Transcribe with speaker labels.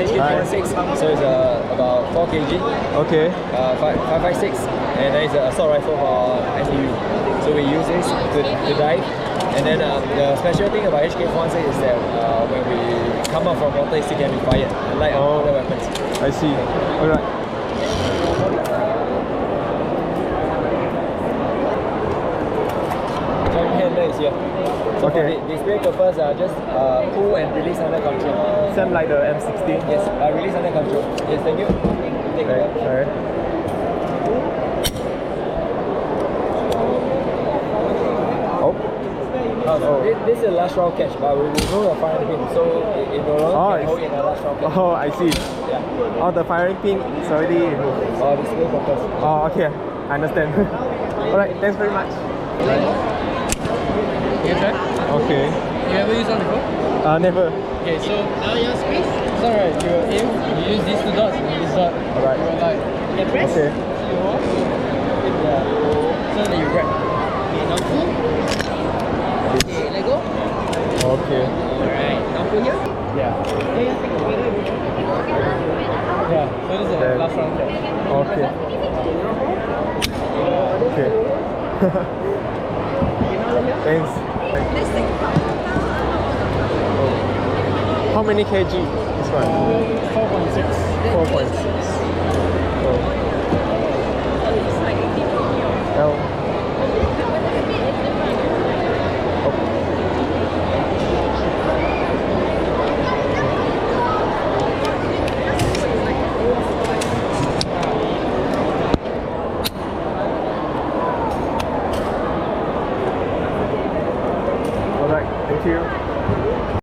Speaker 1: HK416, so it's about 4 kg.
Speaker 2: Okay.
Speaker 1: 5.56, and then it's an assault rifle for NDU. So we use this to dive. And then the special thing about HK416 is that when we come out from water, it still can be fired, unlike other weapons.
Speaker 2: I see. Alright.
Speaker 1: Handler is here. So
Speaker 2: okay.
Speaker 1: For the display purpose, just pull and release under control.
Speaker 2: Same like the M16?
Speaker 1: Yes, release under control. Yes, thank you. Take it.
Speaker 2: Alright.
Speaker 1: This is the last round catch, but we remove the firing pin, so it no longer can hold in the last round catch.
Speaker 2: Oh, I see.
Speaker 1: Yeah.
Speaker 2: Oh, the firing pin is already removed.
Speaker 1: Display purpose.
Speaker 2: Oh, okay. I understand. Alright, thanks very much. Okay.
Speaker 3: You ever used one before?
Speaker 2: Never.
Speaker 3: Okay, so now your space. It's alright. You aim. You use these two dots and this dot.
Speaker 2: Alright.
Speaker 3: You will like press.
Speaker 2: Okay.
Speaker 3: Yeah. So then you grab. Okay, now pull. Okay, let go.
Speaker 2: Okay.
Speaker 3: Alright. Now pull here. Yeah. Yeah. So this is the last round catch.
Speaker 2: Okay. Okay. Thanks. How many kg this one?
Speaker 3: 4.6.
Speaker 2: 4.6. Oh.